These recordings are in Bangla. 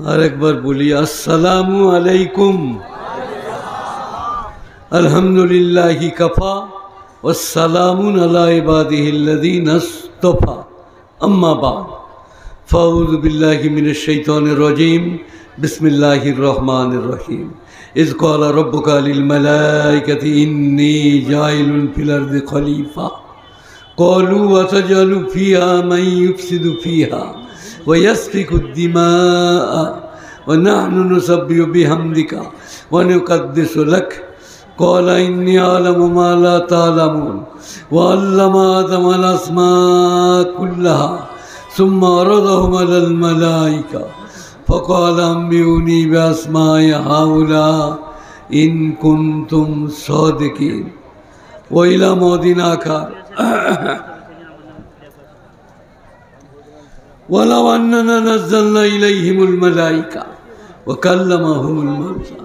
আর একবার বলি আসসালামু আলাইকুম। আলহামদুলিল্লাহি কাফা ওয়াসসালামুন আলা ইবাদিহিল্লাযীনা ইসতাফা আম্মা বা'দ ফাউযু বিল্লাহি মিনাশ শাইতানির রাজীম বিসমিল্লাহির রহমানির রহিম ইয ক্বালা রাব্বুকা লিল মালাইকাতি ইন্নী জাইলুন ফিল আরদি খলিফা ক্বালু আতাজালু ফিহা মান ইউফসিদু ফিহা ويسفك الدماء ونحن نسبح بحمدك ونقدس لك قال إني أعلم ما لا تعلمون وعلم آدم الأسماء كلها ثم عرضهم على الملائكة فقال أنبئوني بأسماء هؤلاء إن كنتم صادقين وإلى موضع آخر ولو أننا نزلنا إليهم الملائكة وكلمهم الموتى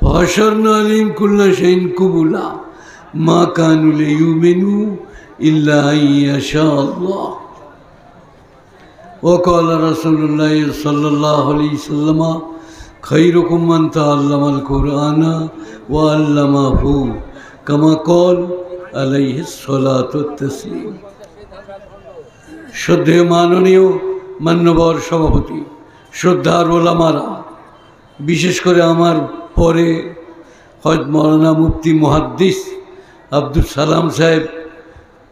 وحشرنا عليهم كل شيء قبلا ما كانوا ليؤمنوا إلا أن يشاء الله وقال رسول الله صلى الله عليه وسلم خيركم من تعلم القرآن وعلمه كما قال عليه الصلاة والتسليم শ্রদ্ধেয় মাননীয় মান্যবর সভাপতি, শ্রদ্ধার ওলামারা, বিশেষ করে আমার পরে হযরত মাওলানা মুফতি মুহাদ্দিস আব্দুল সালাম সাহেব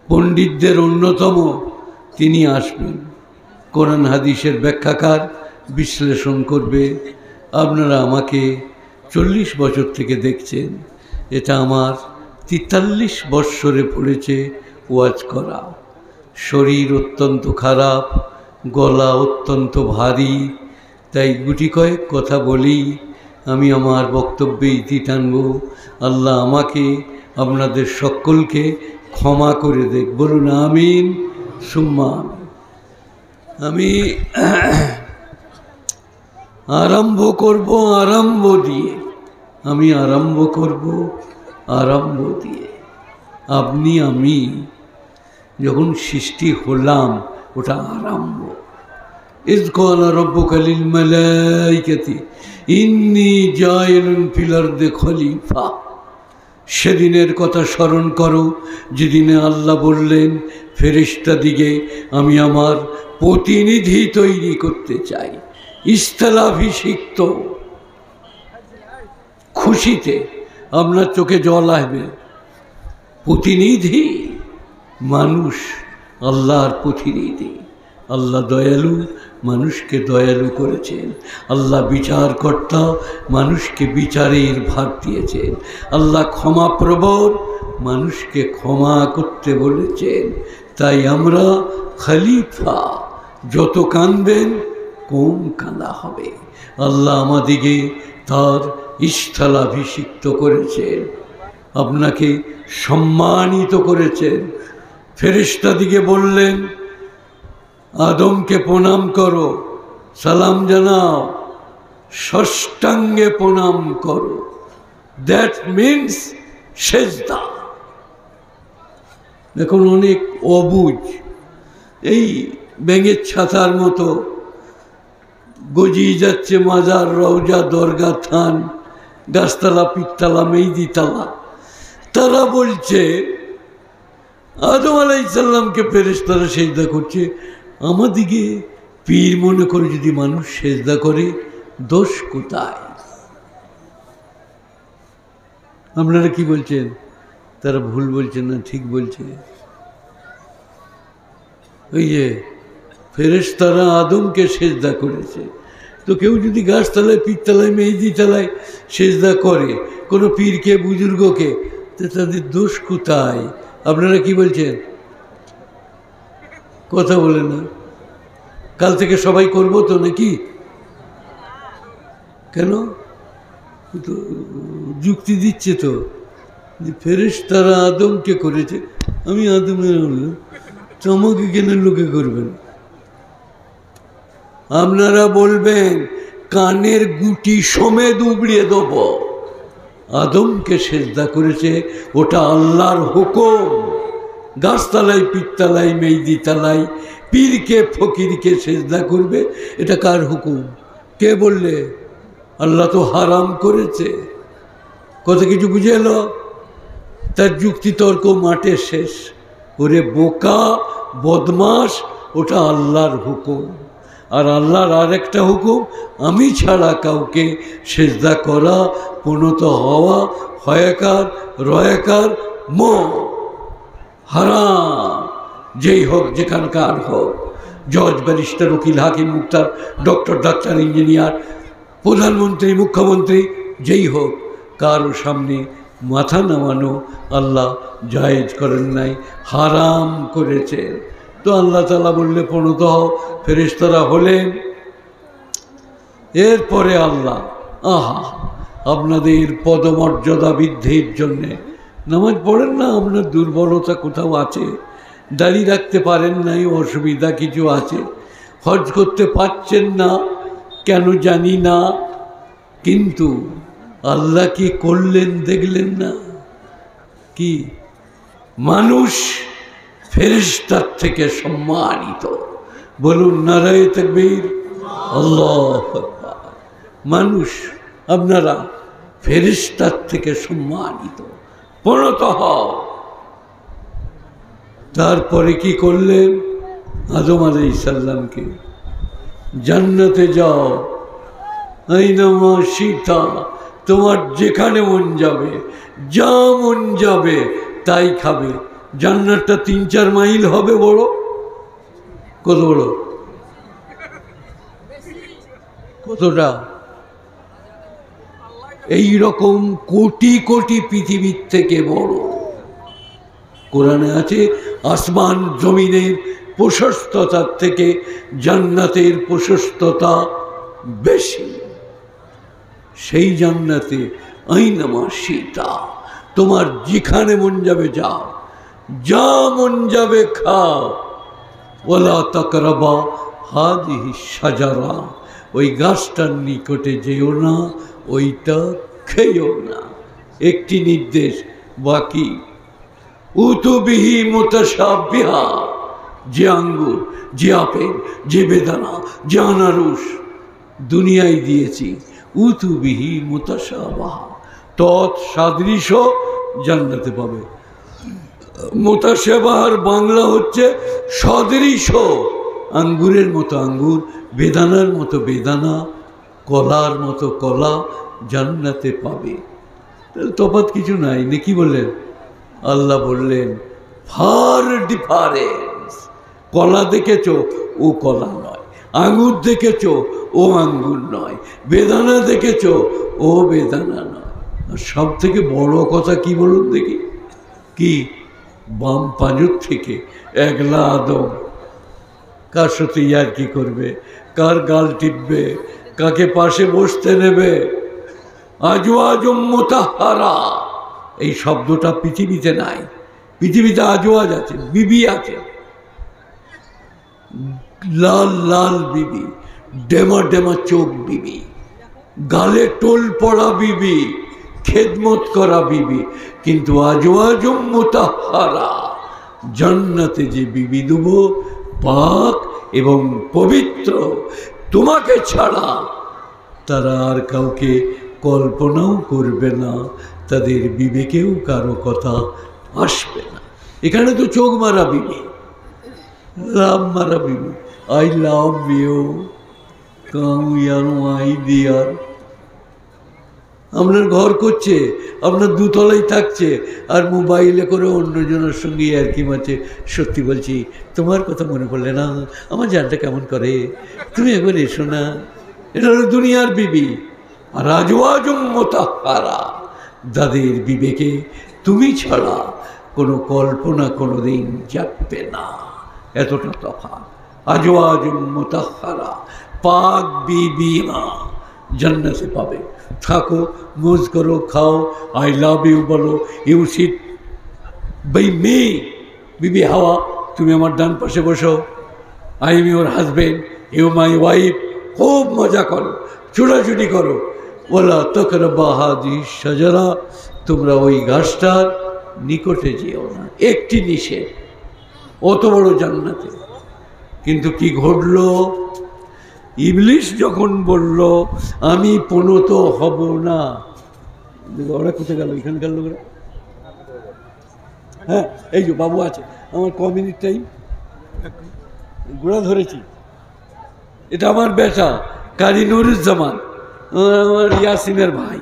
পণ্ডিতদের অন্যতম, তিনি আসবেন, কোরআন হাদিসের ব্যাখ্যাকার, বিশ্লেষণ করবে। আপনারা আমাকে 40 বছর থেকে দেখছেন, এটা আমার 43 বৎসরে পড়েছে ওয়াজ করা। শরীর অত্যন্ত খারাপ, গলা অত্যন্ত ভারী, তাই গুটি কয়েক কথা বলি। আমি আমার বক্তব্যে ইতি টানব। আল্লাহ আমাকে আপনাদের সকলকে ক্ষমা করে দেখ, বলুন আমিন সুম্মা আমিন। আমি আরম্ভ করব আরম্ভ দিয়ে, আমি আরম্ভ করব আরম্ভ দিয়ে। আপনি আমি যখন সৃষ্টি হলাম, ওটা আরম্ভ। ইয ক্বালা রাব্বুকা লিল মালাইকাতি ইন্নী জাইলুন ফিল আরদি খলিফা। সেদিনের কথা স্মরণ করো, যেদিনে আল্লাহ বললেন ফেরেশতাদিকে আমি আমার প্রতিনিধি তৈরি করতে চাই। ইস্তেলাভিষিক্ত, খুশিতে আপনার চোখে জল আসবে। প্রতিনিধি মানুষ, আল্লাহর প্রতিনিধি। আল্লাহ দয়ালু, মানুষকে দয়ালু করেছেন। আল্লাহ বিচারকর্তা, মানুষকে বিচারের ভার দিয়েছেন। আল্লাহ ক্ষমাপ্রবর, মানুষকে ক্ষমা করতে বলেছেন। তাই আমরা খলিফা, যত কাঁদবেন কম কাঁদা হবে। আল্লাহ আমাদিকে তার স্থলাভিষিক্ত করেছেন, আপনাকে সম্মানিত করেছেন। ফেরেশতাদিকে বললেন আদমকে প্রণাম করো, সালাম জানাও, ষষ্ঠাঙ্গে প্রণাম করো। দ্যাট মিন্স সেজদা। এখন অনেক অবুঝ, এই ব্যাঙের ছাতার মতো গজিয়ে যাচ্ছে মাজার, রওজা, দরগা, থান, গাছতলা, পিঠতলা, মেহেদিতলা। তারা বলছে আদম আলাইহিস সালামকে ফেরেশতারা সেজদা করছে, আমাদিকে পীর মনে করে যদি মানুষ সেজদা করে, দোষ কোথায়? আপনারা কি বলছেন? তারা ভুল বলছে না ঠিক বলছে? ওই যে ফেরেশতারা আদমকে সেজদা করেছে, তো কেউ যদি গাছতলায়, পিঠতলায়, মেহেদিতলায় সেজদা করে কোনো পীরকে, বুজুর্গকে, তো তাদের দোষ কোথায়? আপনারা কি বলছেন? কথা বলে না। কাল থেকে সবাই করবো তো নাকি? কেন? তো যুক্তি দিচ্ছে তো যে ফেরেশতারা আদমকে করেছে, আমি আদমের বললাম, তো আমাকে কেন লোকে করবেন? আপনারা বলবেন কানের গুটি সমেত উবড়িয়ে দেব। আদমকে সেজদা করেছে, ওটা আল্লাহর হুকুম। গাছতলায়, পিঠতলায়, মেহেদিতলায় পীরকে, ফকিরকে সেজদা করবে, এটা কার হুকুম? কে বললে? আল্লাহ তো হারাম করেছে। কত কিছু বুঝে এলো? তার যুক্তি তর্ক মাঠে শেষ। ওরে বোকা, বদমাস, ওটা আল্লাহর হুকুম। আর আল্লাহর আরেকটা হুকুম, আমি ছাড়া কাউকে সেজদা করা, প্রণত হওয়া, হয়াকার রয়াকার হারাম। যেই হোক, যেখানকার হোক, জজ, ব্যারিস্টার, উকিল, হাকিম, মুক্তার, ডক্টর, ডাক্তার, ইঞ্জিনিয়ার, প্রধানমন্ত্রী, মুখ্যমন্ত্রী, যেই হোক, কারো সামনে মাথা নামানো আল্লাহ জায়েজ করেন নাই, হারাম করেছেন। তো আল্লাহ তাআলা বললে প্রণত হও, ফেরেশতারা হলেন। এরপরে আল্লাহ আপনাদের পদমর্যাদা বৃদ্ধির জন্যে, নামাজ পড়েন না, আপনার দুর্বলতা কোথাও আছে, দাঁড়িয়ে রাখতে পারেন নাই, অসুবিধা কিছু আছে, হজ করতে পারছেন না, কেন জানি না, কিন্তু আল্লাহ কি করলেন দেখলেন না? কি মানুষ ফেরেশতার থেকে সম্মানিত, বলুন নারায়ে তাকবীর, আল্লাহু আকবার। মানুষ আপনারা ফেরেশতার থেকে সম্মানিত, প্রণত হও। তারপরে কি করলেন? আদম আলাইহিস সালামকে জান্নাতে যাও, আইনামা শিতা, তোমার যেখানে মন যাবে, যা মন যাবে তাই খাবে। জান্নাতটা 3-4 মাইল হবে বড়। কত বড়? কতটা? এই রকম কোটি কোটি পৃথিবীর থেকে বড়। কোরআনে আছে আসমান জমিনের প্রশস্ততার থেকে জান্নাতের প্রশস্ততা বেশি। সেই জান্নাতে আইনামা শিতা, তোমার যেখানে মন যাবে যাও, যা মন যাবে খাও। ওয়ালা তাকরাবা হাদিহি শাজারা, ওই গাছটার নিকটে যেও না, ওইটা খেয়েও না। একটি নির্দেশ বাকি। উতুবিহি মুতাশাবিহা, যে আঙ্গুর, যে আপেল, যে বেদানা, যে আনারস দুনিয়ায় দিয়েছি, উতুবিহি মুতাশাবাহা, তৎ সাদৃশ্য জান্নাতে পাবে। মুতাশাবাহার বাংলা হচ্ছে সদৃশ, আঙ্গুরের মতো আঙ্গুর, বেদানার মতো বেদানা, কলার মতো কলা জান্নাতে পাবে। তফাৎ কিছু নাই নাকি বললেন? আল্লাহ বললেন ফার ডিফারেন্স। কলা দেখেছ, ও কলা নয়। আঙ্গুর দেখেছ, ও আঙ্গুর নয়। বেদানা দেখেছ, ও বেদানা নয়। আর সব থেকে বড় কথা কি বলুন দেখি? কি? বাম পাঁজর থেকে একলা আদম কার সাথে আর কি করবে, কার গাল টিপবে, কাকে পাশে বসতে নেবে। আজওয়াজুম মুতাহহারা, এই শব্দটা পৃথিবীতে নাই। পৃথিবীতে আজওয়াজ আছে, বিবি আছে, লাল লাল বিবি, ডেমা ডেমা চোখ বিবি, গালে টোল পড়া বিবি, খেদমত করা বিবি। কিন্তু আজওয়াজুম মুতাহহারা, জান্নাতে যে বিবি দেব পাক এবং পবিত্র, তোমাকে ছাড়া তারা আর কাউকে কল্পনাও করবে না, তাদের বিবেকেও কারো কথা আসবে না। এখানে তো চোখ মারা বিবি, লাভ মারা বিবি, I love you, come here my dear. আপনার ঘর করছে, আপনার দুতলাই থাকছে, আর মোবাইলে করে অন্যজনের সঙ্গে আর কি মারছে। সত্যি বলছি, তোমার কথা মনে পড়লে না, আমার জানটা কেমন করে, তুমি একবার এসো না। এটা হলো দুনিয়ার বিবি। আর আজওয়াজুম মুতাহহারা, যাদের বিবেকে তুমি ছাড়া কোনো কল্পনা কোনোদিন জাগবে না। এতটা তফাৎ। আজওয়াজুম মুতাহহারা, পাক বিবিমা জান্নাতে পাবে। থাকো, মৌজ করো, খাও, আই লাভ ইউ বলো, ইউ সিট বাই মি। বিবি হাওয়া, তুমি আমার ডান পাশে বসো, I am your husband, you my wife. খুব মজা করো, ছুটাছুটি করো। ওয়ালা তাকরাবা হাদিহি শাজারা, তোমরা ওই গাছটার নিকটে যেও না। একটি নিষেধ, অত বড় জান্নাতে। কিন্তু কি ঘটল? ইবলিশ যখন বলল আমি পনত হব না, ওরা কোথায় গেল এখানকার লোকরা? হ্যাঁ এই যে বাবু আছে, আমার ক মিনিট টাইম ঘোড়া ধরেছি। এটা আমার বেটা কারি নুরুজ্জামান, আমার ইয়াসিনের ভাই।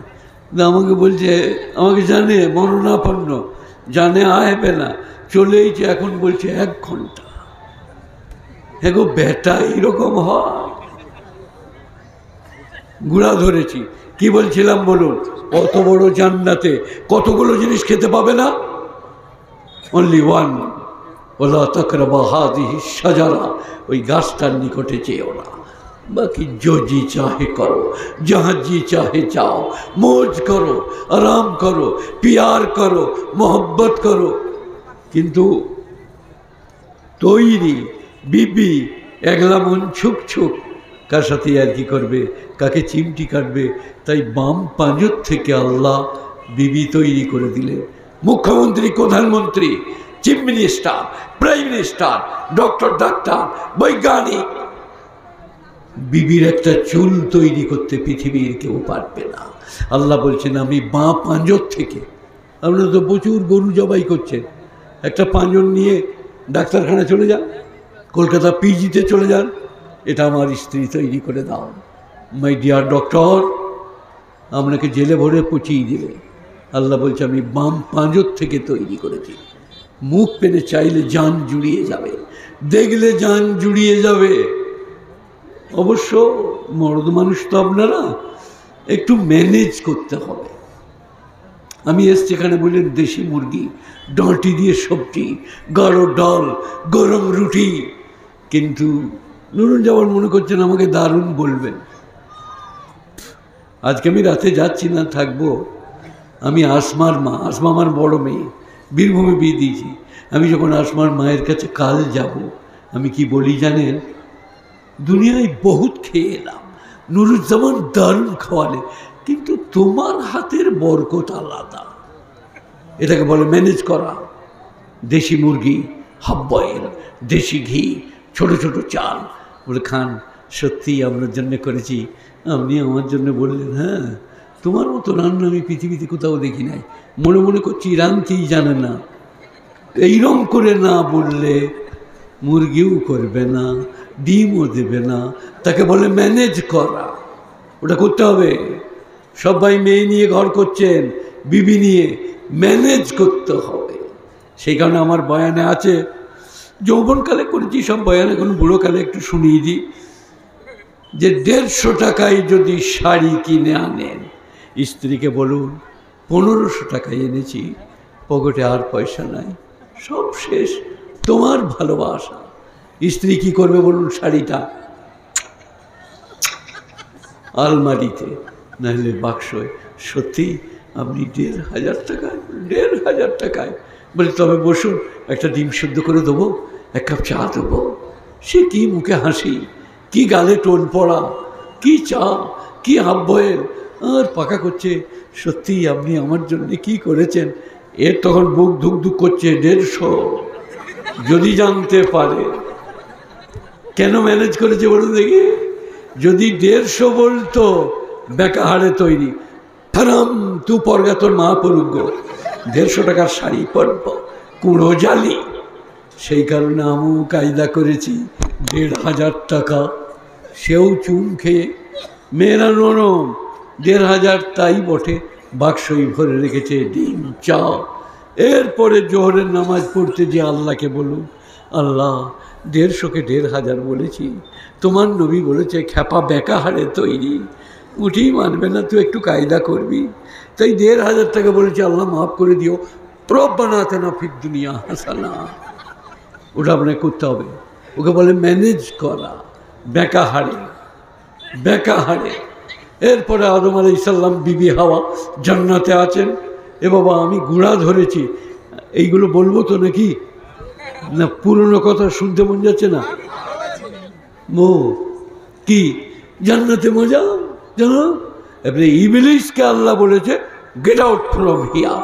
আমাকে বলছে, আমাকে জানে মরণাপন্ন, জানে আসবে না, চলেইছে। এখন বলছে 1 ঘন্টা। হ্যাঁ গো বেটা এইরকম হয়। ঘোড়া ধরেছি, কি বলছিলাম বলুন? কত বড় জান্নাতে কতগুলো জিনিস খেতে পাবে না, অনলি ওয়ান, ওলা তাকরাবা হাযিহি শাজারা, ওই গাছটার নিকটে যেও না। বাকি जो जी चाहे करो, जहाँ जी चाहे जाओ, मौज करो, आराम करो, प्यार करो, मोहब्बत करो। किंतु तैरी बीबी एकला मन छुक छुक, কার সাথে আর কি করবে, কাকে চিমটি কাটবে। তাই বাম পাঁজর থেকে আল্লাহ বিবি তৈরি করে দিলেন। মুখ্যমন্ত্রী, প্রধানমন্ত্রী, chief minister, prime minister, doctor, doctor, বৈজ্ঞানিক, বিবির একটা চুল তৈরি করতে পৃথিবীর কেউ পারবে না। আল্লাহ বলছেন আমি বাঁ পাঁজর থেকে। আপনারা তো প্রচুর গরু জবাই করছেন, একটা পাঁজর নিয়ে ডাক্তারখানা চলে যান, কলকাতা পিজিতে চলে যান, এটা আমার স্ত্রী তৈরি করে দাও। মাই ডিয়ার ডক্টর, আপনাকে জেলে ভরে পচিয়ে দিলে। আল্লাহ বলছে আমি বাম পাঁজর থেকে তৈরি করেছি। মুখ পেনে চাইলে জান জুড়িয়ে যাবে, দেখলে জান জুড়িয়ে যাবে। অবশ্য মর্দ মানুষ তো আপনারা একটু ম্যানেজ করতে হবে। আমি এসছি এখানে বললেন দেশি মুরগি, ডাঁটি দিয়ে সবজি, গাঢ় ডাল, গরম রুটি, কিন্তু নুরুন যেমন মনে করছেন আমাকে দারুণ বলবেন। আজকে আমি রাতে যাচ্ছি না, থাকবো। আমি আসমার মা, আসমা আমার বড় মেয়ে, বীরভূমে বিয়ে দিয়েছি। আমি যখন আসমার মায়ের কাছে কাল যাব, আমি কি বলি জানেন? দুনিয়ায় বহুত খেয়ে এলাম, নুরুজ্জামান দারুণ খাওয়ালে, কিন্তু তোমার হাতের বরকত আলাদা। এটাকে বলে ম্যানেজ করা। দেশি মুরগি, হাফ বয়েল, দেশি ঘি, ছোট ছোট চাল, বলে খান। সত্যিই আপনার জন্য করেছি। আপনি আমার জন্য বললেন হ্যাঁ, তোমার মতো রান্না আমি পৃথিবীতে কোথাও দেখি নাই। মনে মনে করছি রাঁধতেই জানে না। এইরকম করে না বললে মুরগিও করবে না, ডিমও দেবে না। তাকে বলে ম্যানেজ করা। ওটা করতে হবে। সবাই মেয়ে নিয়ে ঘর করছেন, বিবি নিয়ে ম্যানেজ করতে হবে। সেই কারণে আমার বয়ানে আছে, যৌবনকালে করেছি সব বয়ান, এখন বুড়োকালে একটু শুনিয়ে দিই, যে 150 টাকায় যদি শাড়ি কিনে আনেন, স্ত্রীকে বলুন 1500 টাকায় এনেছি, পকেটে আর পয়সা নাই, সব শেষ, তোমার ভালোবাসা। স্ত্রী কি করবে বলুন? শাড়িটা আলমারিতে, নাহলে বাক্সয়। সত্যি আপনি 1500 টাকায়, 1500 টাকায়? বলে তবে বসুন, একটা ডিম সেদ্ধ করে দেবো, 1 কাপ চা দেবো। সে কি মুখে হাসি, কি গালে টোন পড়া, কি চা, কি হাফ বয়েল, আর পাকা করছে। সত্যি আপনি আমার জন্য কি করেছেন? এর তখন বুক ধুক ধুক করছে। 150, যদি জানতে পারে কেন ম্যানেজ করেছে বলুন দেখি। যদি 150 বলতো, বেকা হাড়ে তৈরি, থারাম তু পরগা, তোর মা পড়ুক, 150 টাকার শাড়ি পরব, কুঁড়ো জালি। সেই কারণে আমিও কায়দা করেছি 1500 টাকা। সেও চুন খেয়ে, মেয়েরা নরম, 1500 তাই বটে, বাক্সই ভরে রেখেছে ডিম, চা। এরপরে জোহরের নামাজ পড়তে যে আল্লাহকে বলুন, আল্লাহ 150কে 1500 বলেছি, তোমার নবী বলেছে খ্যাপা বেকা হাড়ে তৈরি, উঠেই মানবে না, তুই একটু কায়দা করবি। তাই 1500 টাকা বলেছি, আল্লাহ মাফ করে দিও, রব্বানা আতিনা ফিদ দুনিয়া হাসানা। ওটা আপনাকে করতে হবে। ওকে বলে ম্যানেজ করা, বেকা হাড়ে, বেকা হাড়ে। এরপরে আদম আলাইহিস সালাম, বিবি হাওয়া জান্নাতে আছেন। এ বাবা আমি ঘোড়া ধরেছি, এইগুলো বলবো তো নাকি? না পুরনো কথা শুনতে মন যাচ্ছে না? মো কি জান্নাতে মজা জানো? এবারে ইবলিসকে আল্লাহ বলেছে গেট আউট ফ্রম হিয়ার,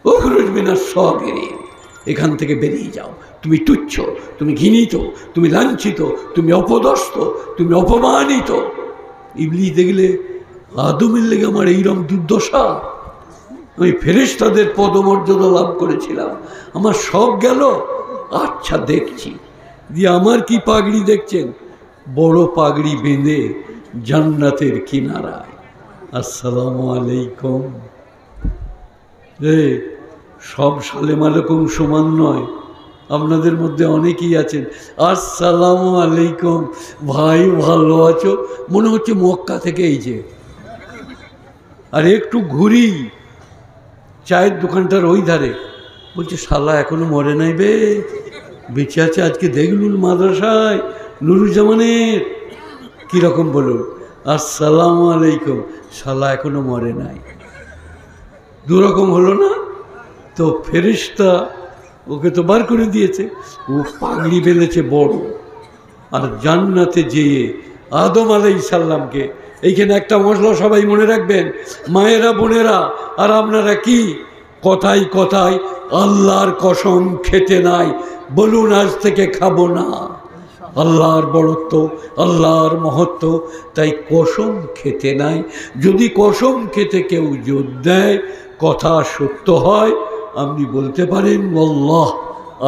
উখরুজ মিনাস সাগিরিন, এখান থেকে বেরিয়ে যাও, তুমি তুচ্ছ, তুমি ঘৃণিত, তুমি লাঞ্ছিত, তুমি অপদস্থ, তুমি অপমানিত। ইবলিস দেখলে আদমের লেগে আমার এইরকম দুর্দশা, আমি ফেরেশতাদের পদমর্যাদা লাভ করেছিলাম, আমার সব গেল। আচ্ছা দেখছি। দিয়ে আমার কি পাগড়ি দেখছেন? বড় পাগড়ি বেঁধে জান্নাতের কিনারায়। আসসালামু আলাইকুম। রে সব সালেম আলাইকুম সমান নয়, আপনাদের মধ্যে অনেকেই আছেন আসসালামু আলাইকুম ভাই ভালো আছো, মনে হচ্ছে মক্কা থেকে এই যে। আর একটু ঘুরি চায়ের দোকানটার ওই ধারে, বলছে শালা এখনো মরে নাই বে, বেঁচে আছে আজকে দেখলুন মাদ্রাসায় নুরুজ্জামানের। কীরকম বলুন? আসসালামু আলাইকুম, শালা এখনো মরে নাই। দুরকম হলো না? তো ফেরেশতা ওকে তো বার করে দিয়েছে, ও পাগড়ি বেঁধেছে বড়। আর জান্নাতে যেয়ে আদম আলাইহিস সালামকে, এইখানে একটা মশলা সবাই মনে রাখবেন, মায়েরা বোনেরা আর আপনারা, কি কথায় কথায় আল্লাহর কসম খেতে নাই, বলুন আজ থেকে খাবো না। আল্লাহর বড়ত্ব, আল্লাহর মহত্ব, তাই কসম খেতে নাই। যদি কসম খেতে কেউ জোর দেয়, কথা সত্য হয়, আপনি বলতে পারেন আল্লাহ,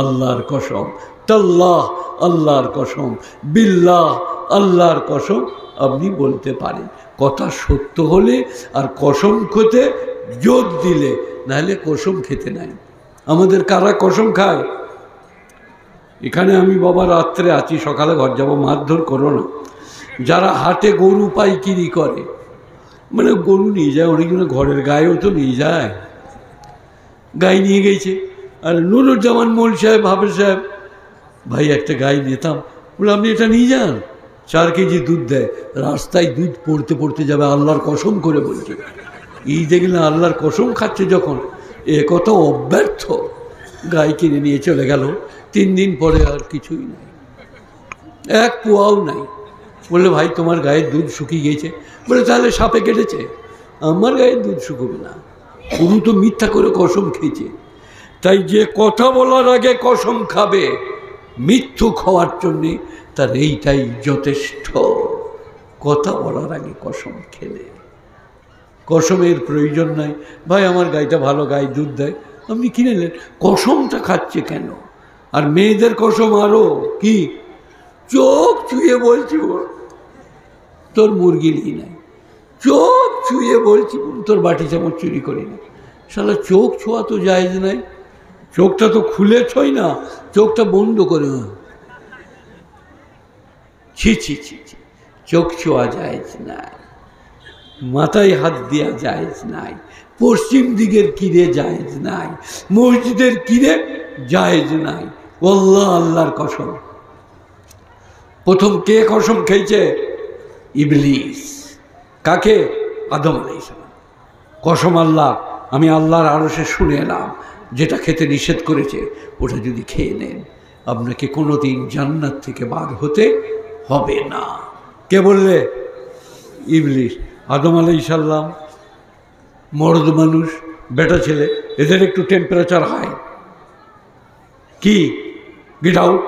আল্লাহর কসম, তাল্লাহ, আল্লাহর কসম, বিল্লাহ, আল্লাহর কসম, আপনি বলতে পারেন। কথা সত্য হলে আর কসম খেতে জোর দিলে, নাহলে কসম খেতে নাই। আমাদের কারা কসম খায়? এখানে আমি বাবা রাত্রে আছি, সকালে ঘর যাবো, মারধর করো না। যারা হাটে গরু পাইকিরি করে, মানে গরু নিয়ে যায়, অনেকগুলো ঘরের গায়েও তো নিয়ে যায়, গাই নিয়ে গেছে। আর নুরুজ্জামান মোল সাহেব, হাফেজ সাহেব, ভাই একটা গাই নিতাম, বলে আপনি এটা নিয়ে যান, 4 কেজি দুধ দেয়। রাস্তায় দুধ পড়তে পড়তে যাবে, আল্লাহর কসম করে বলছে। এই দেখলে আল্লাহর কসম খাচ্ছে যখন, এ কত অব্যর্থ। গাই কিনে নিয়ে চলে গেল, 3 দিন পরে আর কিছুই নাই, 1 পোয়াও নাই। বললে ভাই তোমার গায়ের দুধ শুকিয়ে গিয়েছে। বলে তাহলে সাপে কেটেছে, আমার গায়ের দুধ শুকোবে না। পুরো তো মিথ্যা করে কসম খেয়েছে। তাই যে কথা বলার আগে কসম খাবে মিথ্যুক হওয়ার জন্যে, তার এইটাই যথেষ্ট। কথা বলার আগে কসম খেলে কসমের প্রয়োজন নাই। ভাই আমার গাইটা ভালো, গাই দুধ দেয়, আপনি কিনে নেন, কসমটা খাচ্ছে কেন? আর মেয়েদের কসম আরো কি, চোখ ছুঁয়ে বলছি তোর মুরগি নিই নাই, চোখ ছুঁয়ে বলছি তোর বাটি চামচ চুরি করি না। শালা চোখ ছোঁয়া তো জায়েজ নাই, চোখটা তো খুলে ছোঁই না, চোখটা বন্ধ করে। ছি ছি ছি ছি, চোখ ছোঁয়া জায়েজ নাই, মাথায় হাত দেওয়া জায়েজ নাই, পশ্চিম দিকের কিরে জায়েজ নাই, মসজিদের কিরে জায়েজ নাই। আল্লাহ, আল্লাহর কসম। প্রথম কে কসম খেয়েছে? ইবলিস। কাকে? আদম আলাইহিস সালাম। কসম আল্লাহ, আমি আল্লাহর আরশে শুনে এলাম, যেটা খেতে নিষেধ করেছে ওটা যদি খেয়ে নেন, আপনাকে কোনোদিন জান্নাত থেকে বার হতে হবে না। কে বললে? ইবলিস। আদম আলাইহিস সালাম মর্দ মানুষ, বেটা ছেলে, এদের একটু টেম্পারেচার হাই। কি? Get out,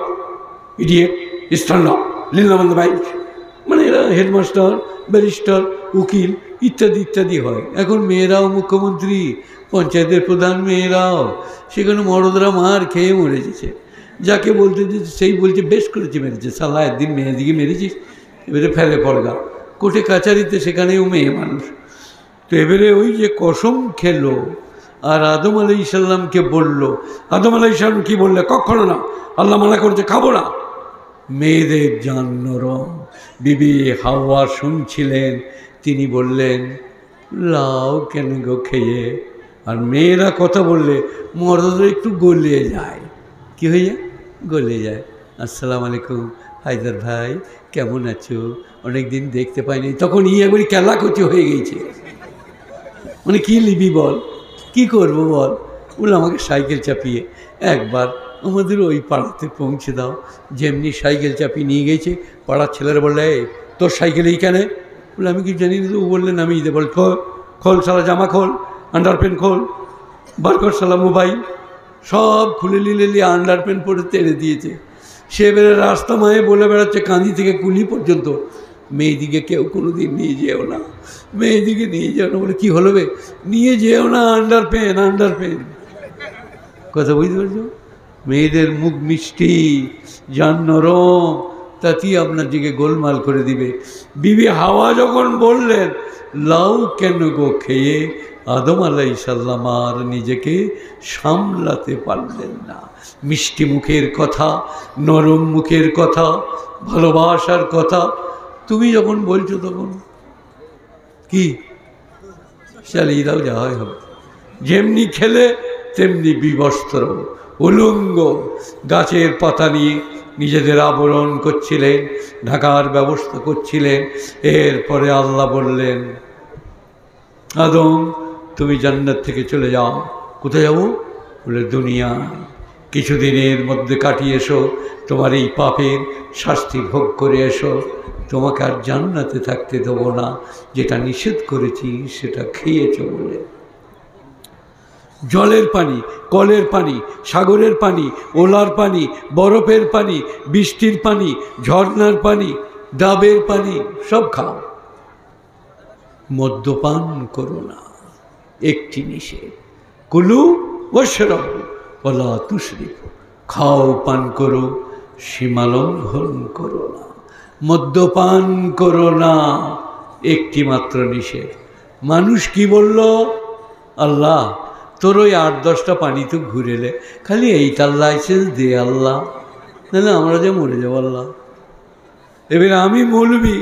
idiot, stand up, lean on the bench. মানে এরা হেডমাস্টার, ব্যারিস্টার, উকিল ইত্যাদি ইত্যাদি হয়। এখন মেয়েরাও মুখ্যমন্ত্রী, পঞ্চায়েতের প্রধান মেয়েরাও, সেখানে মরদরা মার খেয়ে মরে গেছে। যাকে বলতে দিচ্ছে সেই বলছে বেশ করেছে মেরেছে, সালা একদিন মেয়েদিকে মেরেছিস, এবারে ফেলে পড়গা। কোর্টে কাছারিতে সেখানেও মেয়ে মানুষ। তো এবারে ওই যে কসম খেলো আর আদম আলাইহিস সালামকে বলল, আদম আলাইহিস সালাম কি বললে? কখনো না, আল্লাহ মানা করছে খাবো না। মেয়েদের জান নরম, বিবি হাওয়া শুনছিলেন, তিনি বললেন লাও কেন গো খেয়ে। আর মেয়েরা কথা বললে মর্দরা একটু গলে যায়। কি হয়ে যায়? গলে যায়। আসসালামু আলাইকুম হায়দার ভাই, কেমন আছো? অনেক দিন দেখতে পাইনি। তখন একবারই কেলাকচি হয়ে গেছে, মানে কি লিবি বল, কি করব বল। বলে আমাকে সাইকেল চাপিয়ে একবার আমাদের ওই পাড়াতে পৌঁছে দাও। যেমনি সাইকেল চাপিয়ে নিয়ে গেছে, পাড়ার ছেলেরা বললে এই তোর সাইকেল এইখানে? বলে আমি কি জানি না। ও বললেন আমি ঈদে। বল খোল, সালা জামা খোল, আন্ডারপ্যান্ট খোল, বার কর সালা মোবাইল। সব খুলে নিলে আন্ডার প্যান্ট পরে তেড়ে দিয়েছে। সে এবারে রাস্তা মায়ে বলে বেড়াচ্ছে কাঁদি থেকে কুলি পর্যন্ত, মেয়েদিকে কেউ কোনো দিন নিয়ে যেও না, মেয়েদিকে নিয়ে যেও না। বলে কী হলো বে? নিয়ে যেও না, আন্ডার প্যান্ট। কথা বুঝতে পারছো? মেয়েদের মুখ মিষ্টি, জান নরম, তাতেই আপনার দিকে গোলমাল করে দিবে। বিবি হাওয়া যখন বললেন লাউ কেন গো খেয়ে, আদম আলাইহিসসালাম আর নিজেকে সামলাতে পারলেন না। মিষ্টি মুখের কথা, নরম মুখের কথা, ভালোবাসার কথা তুমি যখন বলছো তখন কি চালিয়ে দাও, যা হয় হবে। যেমনি খেলে তেমনি বিবস্ত্র, উলঙ্গ, গাছের পাতা নিয়ে নিজেদের আবরণ করছিলেন, ঢাকার ব্যবস্থা করছিলেন। এরপরে আল্লাহ বললেন আদম তুমি জান্নাত থেকে চলে যাও। কোথায় যাবো? বলে দুনিয়ায় কিছুদিনের মধ্যে কাটিয়ে এসো, তোমার এই পাপের শাস্তি ভোগ করে এসো। তোমাকে আর জান্নাতে থাকতে দেবো না, যেটা নিষেধ করেছি সেটা খেয়েছো বলে। জলের পানি, কলের পানি, সাগরের পানি, ওলার পানি, বরফের পানি, বৃষ্টির পানি, ঝর্ণার পানি, ডাবের পানি সব খাও, মদ্যপান করো না, একটি নিষেধ। কুলু ওয়াশরাবু ওয়ালা তুসরিফু, খাও পান করো, সীমালঙ্ঘন করো না, মদ্যপান করো না, একটি মাত্র নিষেধ। মানুষ কি বলল? আল্লাহ তোর ওই 8-10টা পানি তো ঘুরেলে, খালি এইটার লাইসেন্স দে আল্লাহ, নাহলে আমরা যে মরে যাবো আল্লাহ। এবার আমি মৌলবি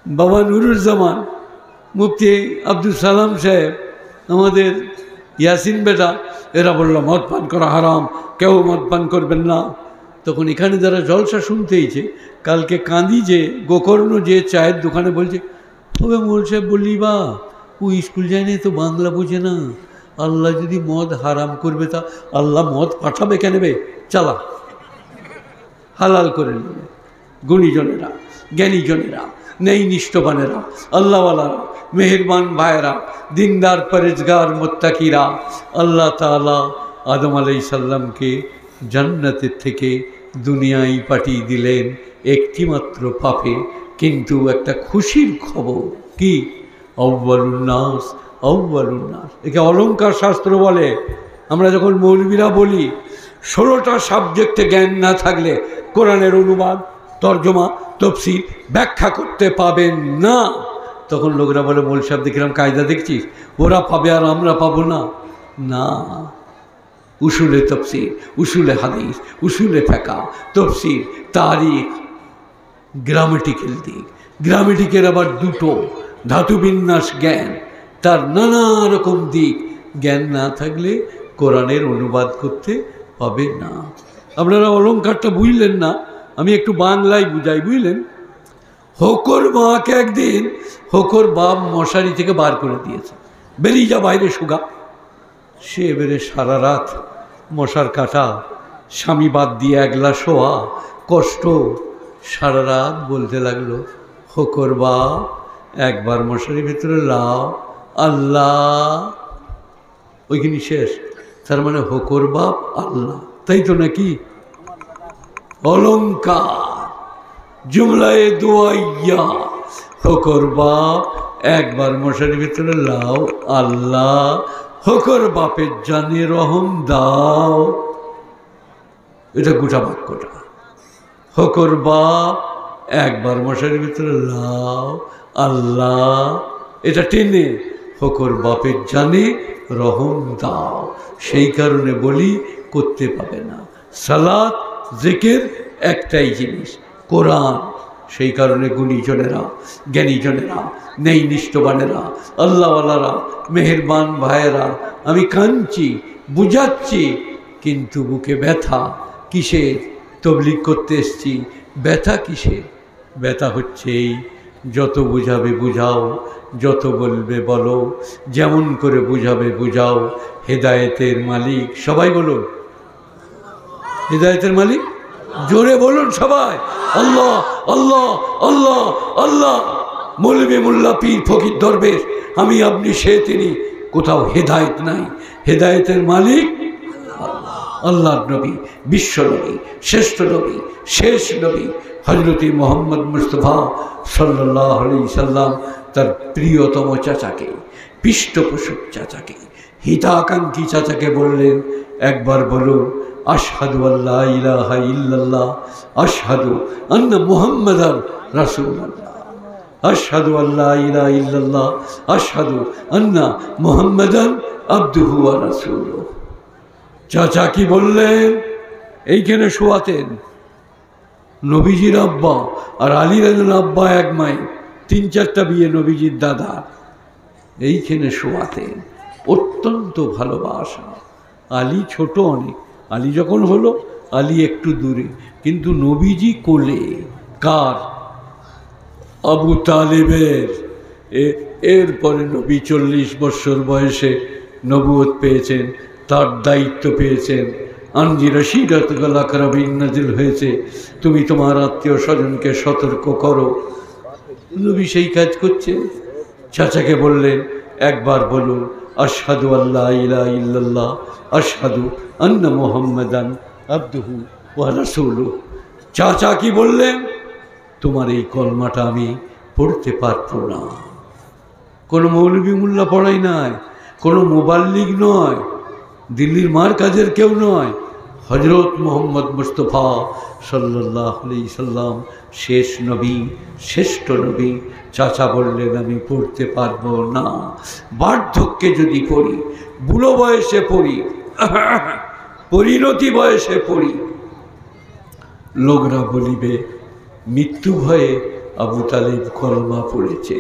বাবা নুরুজ্জামান, মুফতি আব্দুল সালাম সাহেব, আমাদের ইয়াসিন বেটা, এরা বললো মদ পান করা হারাম, কেউ মদ পান করবেন না। তখন এখানে যারা জলসা শুনতেইছে, কালকে কাঁদি যে গোকর্ণ যে চায়ের দোকানে বলছে, তবে মোল সাহেব বললি বা ও স্কুল যায়নি তো বাংলা বোঝে না, আল্লাহ যদি মদ হারাম করবে তা আল্লাহ মদ পাঠাবে কেন বে, চালা হালাল করে নেবে। গুণীজনেরা, জ্ঞানীজনেরা, নেই নিষ্ঠবানেরা, আল্লাহওয়ালারা, মেহেরবান ভাইয়েরা, দিনদার পরেজগার মোত্তাকিরা, আল্লাহ তাআলা আদম আলাইহিসসালামকে জান্নাতের থেকে দুনিয়ায় পাঠিয়ে দিলেন একটিমাত্র পাপে। কিন্তু একটা খুশির খবর কি, আউয়ালুন নাস, আউয়ালুন নাস, একে অলঙ্কার শাস্ত্র বলে। আমরা যখন মৌলবীরা বলি 16টা সাবজেক্টে জ্ঞান না থাকলে কোরআনের অনুবাদ, তর্জমা, তফসির, ব্যাখ্যা করতে পাবেন না, তখন লোকরা বলে মৌল সাহেব দেখলাম কায়দা দেখছিস, ওরা পাবে আর আমরা পাবো না। না, উসুলে তফসির, উসুলে হাদিস, উসুলে ফিকহ, তফসির, তারিখ, গ্রামেটিক্যাল দিক, গ্রামেটিকের আবার দুটো, ধাতুবিন্যাস জ্ঞান, তার নানা রকম দিক জ্ঞান না থাকলে কোরআনের অনুবাদ করতে পাবে না। আপনারা অলঙ্কারটা বুঝলেন না, আমি একটু বাংলায় বুঝাই, বুঝলেন? হকর মাকে একদিন হকর বাপ মশারি থেকে বার করে দিয়েছে, বেরিয়ে যা বাইরে সুগা। সে এবারে সারা রাত মশার কাটা, স্বামী বাদ দিয়ে একলা শোয়া, কষ্ট, সারা রাত বলতে লাগলো হকর বাপ একবার মশারির ভিতরে লাও, আল্লাহ, ওইখানে শেষ। তার মানে হকর বাপ আল্লাহ, তাই তো নাকি? অলঙ্কার জুমলায়ে দুয়াইয়া, হকর বাপ একবার মশারির ভিতরে লাও, আল্লাহ, হকর বাপের জানে রহম দাও। এটা গোটা বাক্যটা, হকর বাপ একবার মশারির ভিতরে লাও, আল্লাহ, এটা টেনে হকর বাপের জানে রহম দাও। সেই কারণে বলি করতে পাবে না। সালাত জিকির একটাই জিনিস, কোরআন। সেই কারণে গুণীজনেরা, জ্ঞানীজনেরা, নেই নিষ্ঠবানেরা, আল্লাহওয়ালারা, মেহেরবান ভাইয়েরা, আমি কাঁদছি, বুঝাচ্ছি, কিন্তু বুকে ব্যথা কিসের? তবলিগ করতে এসছি, ব্যথা কিসের? ব্যথা হচ্ছে এই, যত বুঝাবে বুঝাও, যত বলবে বলো, যেমন করে বুঝাবে বুঝাও। হেদায়েতের মালিক সবাই বলুন, হেদায়েতের মালিক জোরে বলুন সবাই, আল্লাহ আল্লাহ আল্লাহ আল্লাহ। মৌলবি মোল্লা পীর ফকির দরবেশ আমি আপনি সে তিনি, কোথাও হেদায়েত নাই। হেদায়েতের মালিক আল্লাহ। আল্লাহর নবী, বিশ্ব নবী, শ্রেষ্ঠ নবী, শেষ নবী হযরত মুহাম্মদ মুস্তাফা সাল্লাল্লাহু আলাইহি সাল্লাম তার প্রিয়তম চাচাকে, পৃষ্ঠপোষক চাচাকে, হিতাকাঙ্ক্ষী চাচাকে বললেন, একবার বলো আশহাদু আল্লা ইলাহা ইল্লাল্লাহ আশহাদু আন্না মুহাম্মাদান রাসূলুল্লাহ, আশহাদু আল্লা ইলাহা ইল্লাল্লাহ আশহাদু আন্না মুহাম্মাদান আবদুহু ওয়া রাসূলুহু। চাচা কি বললেন? এইখানে শোয়াতেন নবীজির আব্বা আর আলী রাদিয়াল্লাহু আব্বা এক মাই, 3-4টা বিয়ে নবীজির দাদা, এইখানে শোয়াতেন। অত্যন্ত ভালোবাসা। আলী ছোট অনেক, আলী যখন হলো আলী একটু দূরে, কিন্তু নবীজি কোলে। কার? আবু তালেবের। এরপরে নবী 40 বছর বয়সে নবুয়ত পেয়েছেন, তার দায়িত্ব পেয়েছেন। আনজির আশিরাতাকাল আকরাবিন নাজিল হয়েছে, তুমি তোমার আত্মীয় স্বজনকে সতর্ক করো। নবী সেই কাজ করছে। চাচাকে বললেন, একবার বলুন আশহাদু আল্লা ইলাহা ইল্লাল্লাহ আশহাদু আন্না মুহাম্মাদান আবদুহু ওয়া রাসূলুহু। চাচা কি বললেন? তোমার এই কলমাটা আমি পড়তে পারবো না। কোনো মৌলভী মোল্লা পড়াই নাই, কোনো মুবাল্লিগ নয়, দিল্লির মার কাজের কেউ নয়, হযরত মুহাম্মদ মুস্তাফা সাল্লাল্লাহু আলাইহি সাল্লাম শেষ নবী, শ্রেষ্ঠ নবী। চাচা বললেন, আমি পড়তে পারবো না। বার্ধক্যে যদি পড়ি, বুড়ো বয়সে পড়ি, পরিণতি বয়সে পড়ি, লোকরা বলিবে মৃত্যু ভয়ে আবু তালেব কলমা পড়েছে,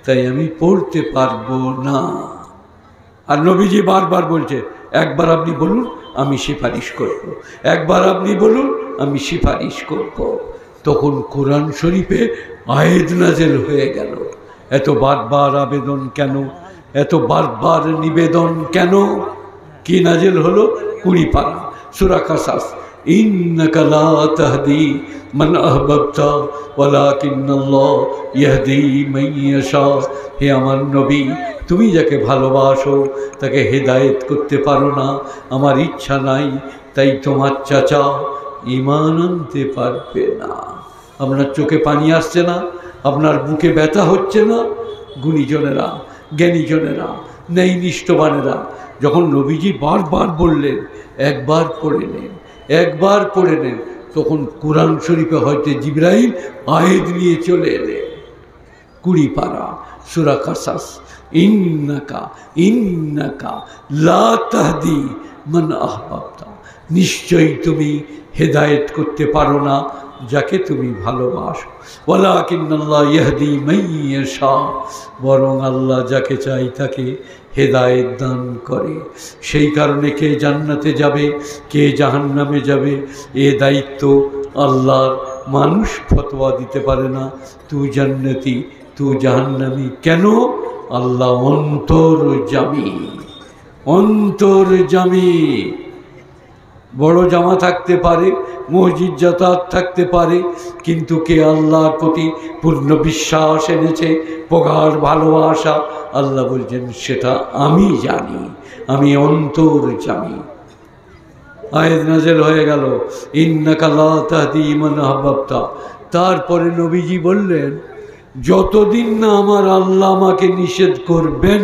তাই আমি পড়তে পারবো না। আর নবীজি বারবার বলছে, একবার আপনি বলুন আমি সিফারিশ করব, একবার আপনি বলুন আমি সিফারিশ করব। তখন কোরআন শরীফে আয়াত নাযিল হয়ে গেল। এত বারবার আবেদন কেন? এত বারবার নিবেদন কেন? কি নাযিল হলো? 20 পারা সূরা কাসাস। ইন্নাকা লা তাহদি মান আহবাবতা ওয়ালাকিন্নাল্লাহ ইয়াহদি মান ইয়াশা। হে আমার নবী, তুমি যাকে ভালোবাসো তাকে হেদায়েত করতে পারো না, আমার ইচ্ছা নাই, তাই তোমার চাচা ঈমান আনতে পারবে না। আপনার চোখে পানি আসছে না? আপনার বুকে ব্যথা হচ্ছে না? গুণীজনেরা, জ্ঞানীজনেরা, ন্যায়নিষ্ঠবানেরা যখন নবীজি বারবার বললেন, একবার পড়ে নেন, একবার পড়ে নেন, তখন কোরআন শরীফে হয়তো জিবরাইল আয়াত নিয়ে চলে এলেন। 20 পারা সূরা কাসাস। ইন্নাকা লা তাহদি মান আহবাবতা, নিশ্চয়ই তুমি হেদায়েত করতে পারো না যাকে তুমি ভালোবাসো। ওয়ালাকিন্নাল্লাহ ইয়াহদি মান ইয়াশা, বরং আল্লাহ যাকে চাই তাকে হেদায়েত দান করে। সেই কারণে কে জান্নাতে যাবে, কে জাহান্নামে যাবে, এ দায়িত্ব আল্লাহর। মানুষ ফতোয়া দিতে পারে না তুই জান্নাতি তুই জাহান্নামী। কেন? আল্লাহ অন্তর্যামী, অন্তর্যামী। বড় জামা থাকতে পারে, মসজিদ যাতায়াত থাকতে পারে, কিন্তু কে আল্লাহর প্রতি পূর্ণ বিশ্বাস এনেছে, প্রগাঢ় ভালোবাসা, আল্লাহ বলছেন সেটা আমি জানি, আমি অন্তর্যামী। আয়াত নাযিল হয়ে গেল, ইন্নাকা লা তাহদি মান আহবাবতা। তারপরে নবীজি বললেন, যতদিন না আমার আল্লাহ আমাকে নিষেধ করবেন,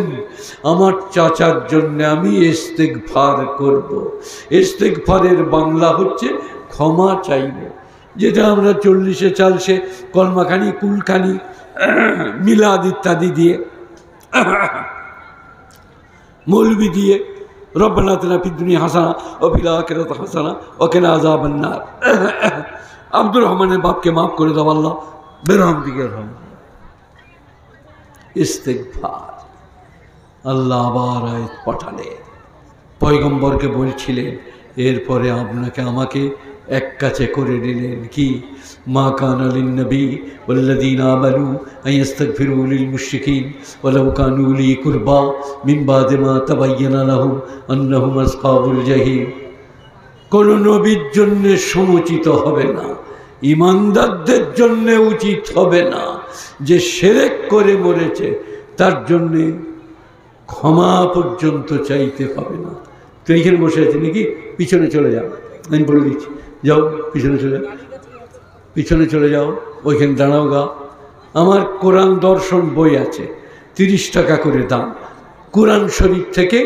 আমার চাচার জন্য আমি ইস্তেগফার করব। ইস্তেগফারের বাংলা হচ্ছে ক্ষমা চাইব, যেটা আমরা 40-এ 40-এ কলমাখানি, কুলখানি, মিলাদ ইত্যাদি দিয়ে, মৌলবি দিয়ে, রব্বানা আতিনা ফিদ দুনিয়া হাসানা ওয়া ফিল আখিরাতি হাসানা ওয়া কিনা আযাবান নার। আব্দুর রহমানের বাপকে মাফ করে দাও আল্লাহ, বেরহমদিকে রহম। ইস্তেগফার। আল্লাহ আবার আয়াত পাঠালেন, পয়গম্বরকে বলছিলেন, এরপরে আপনাকে আমাকে এক কাছে করে নিলেন। কি? মা কানা লিন-নবী ওয়াল্লাযীনা আমানু আন ইস্তাগফিরু লিল মুশরিকিন ওয়ালাউ কানু উলি কুরবা মিন বাদি মা তাবায়্যানা লাহুম আন্নাহুম আসহাবুল জাহিম। কোন নবীর জন্য সমুচিত হবে না, ইমানদারদের জন্য উচিত হবে না যে শিরক করে মরেছে তার জন্যে ক্ষমা পর্যন্ত চাইতে পাবে না। তো এইখানে বসে আছি নাকি, পিছনে চলে যাও, আমি বলে দিচ্ছি, যাও পিছনে চলে যাও, পিছনে চলে যাও, ওইখানে দাঁড়াও গা। আমার কোরআন দর্শন বই আছে, 30 টাকা করে দাম। কোরআন শরীফ থেকে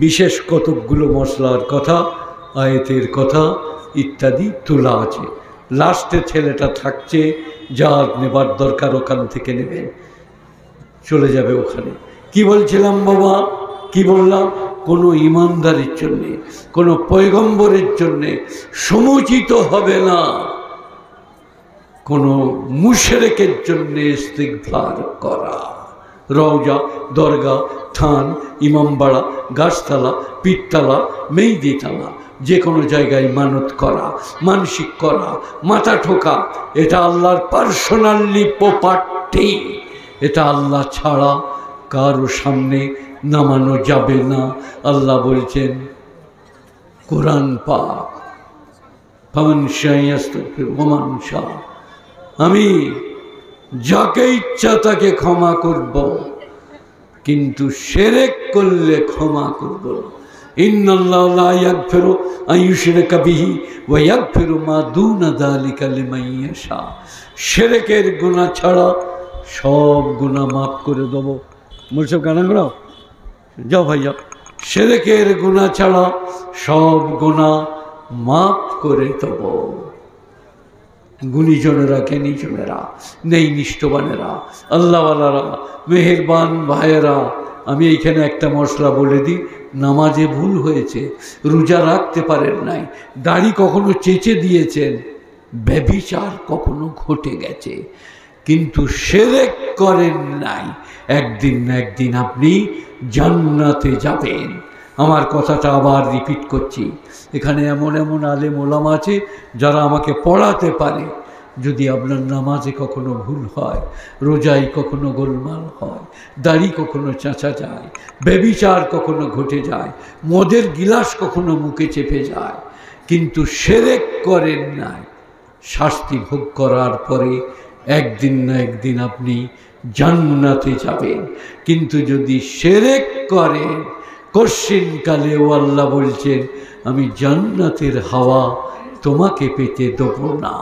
বিশেষ কতকগুলো মশলার কথা, আয়াতের কথা ইত্যাদি তোলা আছে। লাস্টে ছেলেটা থাকছে, যার নেবার দরকার ওখান থেকে নেবেন, চলে যাবে ওখানে। কি বলছিলাম বাবা, কি বললাম? কোনো ইমানদারের জন্যে, কোনো পয়গম্বরের জন্যে সমুচিত হবে না কোনো মুশরিকের জন্য ইস্তিগফার করা। রওজা, দরগা, থান, ইমামবাড়া, গাছতলা, পীরতলা, মেহেদিতলা, যে কোনো জায়গায় মানত করা, মানসিক করা, মাথা ঠোকা, এটা আল্লাহর পার্সোনালি প্রপার্টি। এটা আল্লাহ ছাড়া কারো সামনে নামানো যাবে না। আল্লাহ বলছেন কোরআন পাক, ফামান শাআ ইয়াস্তাগফির ওয়া মান শাআ, আমি যাকে ইচ্ছা তাকে ক্ষমা করব, কিন্তু শিরক করলে ক্ষমা করব না। ইন্নাল্লাহা লা ইয়াগফিরু আন ইউশরাকা বিহি ওয়া ইয়াগফিরু মা দুনা যালিকা লিমান ইয়াশা। শিরকের গুনাহ ছাড়া সব গুনাহ মাফ করে দেব। মুলসব গানা গাও, যাও ভাই যাও। শিরকের গুনাহ ছাড়া সব গুনাহ মাফ করে দেব। গুণীজনেরা, জ্ঞানীজনেরা, নেই নিষ্ঠবানেরা, আল্লাহওয়ালারা, মেহেরবান ভাইয়েরা, আমি এইখানে একটা মশলা বলে দিই। নামাজে ভুল হয়েছে, রোজা রাখতে পারেন নাই, দাড়ি কখনো চেঁচে দিয়েছেন, ব্যভিচার কখনো ঘটে গেছে, কিন্তু শিরক করেন নাই, একদিন না একদিন আপনি জান্নাতে যাবেন। আমার কথাটা আবার রিপিট করছি, এখানে এমন এমন আলেম ওলামা আছে যারা আমাকে পড়াতে পারে। যদি আপনার নামাজে কখনো ভুল হয়, রোজায় কখনো গোলমাল হয়, দাড়ি কখনো চাঁচা যায়, ব্যভিচার কখনো ঘটে যায়, মদের গিলাস কখনো মুখে চেপে যায়, কিন্তু শিরক করেন নাই, শাস্তি ভোগ করার পরে একদিন না একদিন আপনি জান্নাতে যাবেন। কিন্তু যদি শিরক করেন, কশিনকালেও আল্লাহ বলছেন আমি জান্নাতের হাওয়া তোমাকে পেতে দেব না।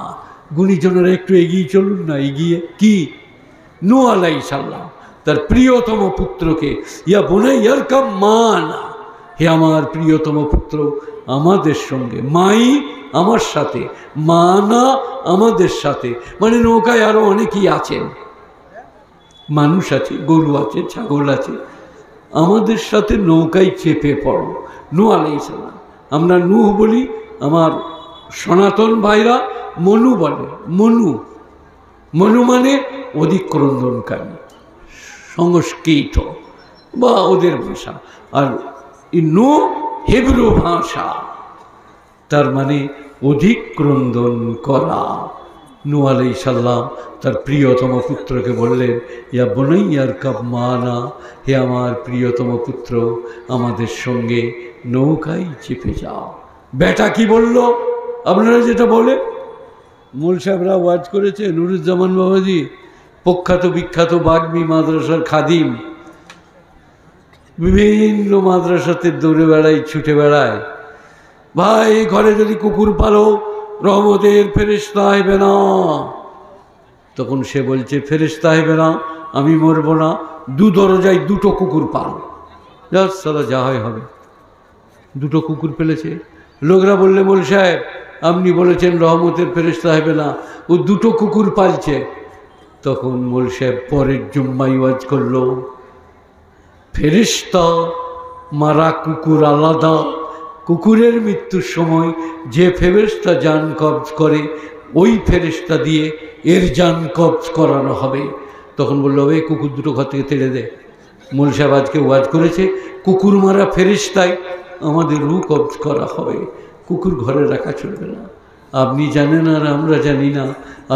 গুণীজনেরা একটু এগিয়ে চলুন না, এগিয়ে। কি? নূহ আলাইহিস সালাম তার প্রিয়তম পুত্রকে, ইয়া বুনাইয়া ইরকাব মা'না, হে আমার প্রিয়তম পুত্র আমাদের সঙ্গে, মাই আমার সাথে, মানা আমাদের সাথে, মানে নৌকায় আরো অনেকেই আছেন, মানুষ আছে, গরু আছে, ছাগল আছে, আমাদের সাথে নৌকায় চেপে পড়ো। নূহ আলাইহিস সালাম, আমরা নূহ বলি, আমার সনাতন ভাইরা মনু বলে। মনু, মনু মানে অধিক্রন্দনকারী, সংস্কৃত বা ওদের ভাষা, আর নূহ হিব্রু ভাষা, তার মানে অধিক্রন্দন করা। নূহ আলাইহিস সালাম তার প্রিয়তম পুত্রকে বললেন ইয়া বুনাইয়া ইরকাব মা'না, হে আমার প্রিয়তম পুত্র আমাদের সঙ্গে নৌকায় চেপে যাও। বেটা কি বলল? আপনারা যেটা বলে, মূল সাহেবরা ওয়াজ করেছে, নুরুজ্জামান বাবাজি প্রখ্যাত বিখ্যাত বাগ্মী মাদ্রাসার খাদিম, বিভিন্ন মাদ্রাসাতে দৌড়ে বেড়ায়, ছুটে বেড়ায়, ভাই ঘরে যদি কুকুর পালো রহমতের ফেরেশতা আসবে না। তখন সে বলছে ফেরেশতা আসবে না, আমি মরব না, দু দরজায় দুটো কুকুর পাল, যা সালা যা হয় হবে। দুটো কুকুর পেলেছে। লোকরা বললে মোল সাহেব আপনি বলেছেন রহমতের ফেরেশতা আসবে না, ও দুটো কুকুর পালছে। তখন মোল সাহেব পরের জুম্মায় ওয়াজ করলো, ফেরেশতা মারা কুকুর আলাদা, কুকুরের মৃত্যুর সময় যে ফেরেশতা জান কবজ করে ওই ফেরেশতা দিয়ে এর জান কবজ করানো হবে। তখন বললো এই কুকুর দুটো ঘর থেকে তেড়ে দে। মোল সাহেব আজকে ওয়াজ করেছে কুকুর মারা ফেরেশতায় আমাদের রূহ কবজ করা হবে, কুকুর ঘরে রাখা চলবে না। আপনি জানেন আর আমরা জানি না,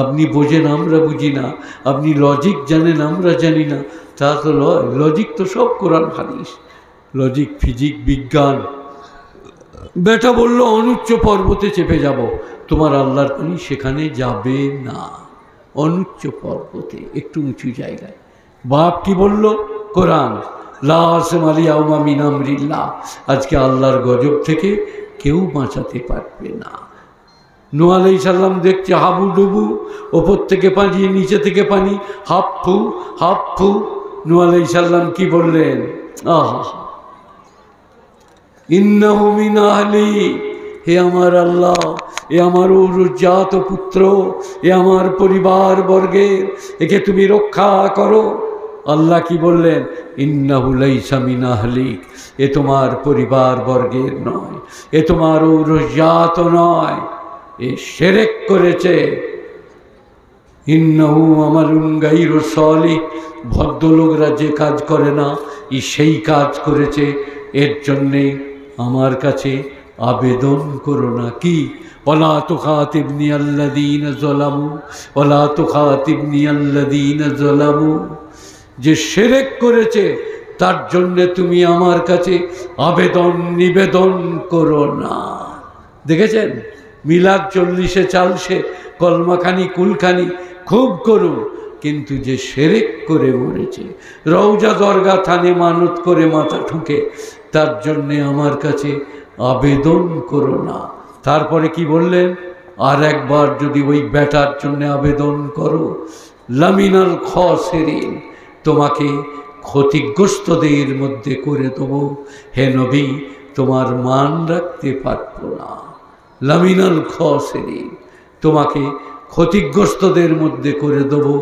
আপনি বোঝেন আমরা বুঝি না, আপনি লজিক জানেন আমরা জানি না, তা তো লয়। লজিক তো সব কোরআন হাদিস, লজিক, ফিজিক, বিজ্ঞান। বেটা বলল অনুচ্চ পর্বতে চেপে যাব, তোমার আল্লাহর পানি সেখানে যাবে না, অনুচ্চ পর্বতে, একটু উঁচু জায়গায়। বাপ কি বলল? কোরআন। লা আসিমা আল-ইয়াওমা মিন আমরিল্লাহ, আজকে আল্লাহর গজব থেকে কেউ বাঁচাতে পারবে না। নূহ আলাইহিস সালাম দেখছে হাবুডুবু, ওপর থেকে পানি, নিচে থেকে পানি, হাফফু হাফফু। নূহ আলাইহিস সালাম কি বললেন? আহা, ইন্নাহু মিন আহলি, হে আমার আল্লাহ, এ আমার ঔরজাত পুত্র, এ আমার পরিবার বর্গের, একে তুমি রক্ষা করো। আল্লাহ কি বললেন? ইন্নাহু লাইসা মিন আহলিক, এ তোমার পরিবার বর্গের নয়, এ তোমার ঔরজাত নয়, এ শিরক করেছে। ইন্নাহু আমালুন গায়রু সালিহ, ভদ্রলোকরা যে কাজ করে না, ই সেই কাজ করেছে, এর জন্যে আমার কাছে আবেদন করো না। কি? ওয়ালা তুখাতিবনি আল্লাযীনা যালামু, ওয়ালা তুখাতিবনি আল্লাযীনা যালামু, যে শিরক করেছে তার জন্য তুমি আমার কাছে আবেদন নিবেদন করো না। দেখেছেন মিলাদ 40-এ চালছে, কলমাখানি কুলখানি খুব করুন, কিন্তু যে শিরক করে মরেছে, রওজা দরগা থানে মানত করে মাথা ঠুকে, তার জন্যে আমার কাছে আবেদন করো না। তারপরে কি বললেন? আর একবার যদি ওই বেটার জন্য আবেদন করো, লামিনাল খাসিরিন, তোমাকে ক্ষতিগ্রস্তদের মধ্যে করে দেবো। হে নবী, তোমার মান রাখতে পারবো না। লামিনাল খাসিরিন, তোমাকে ক্ষতিগ্রস্তদের মধ্যে করে দেবো,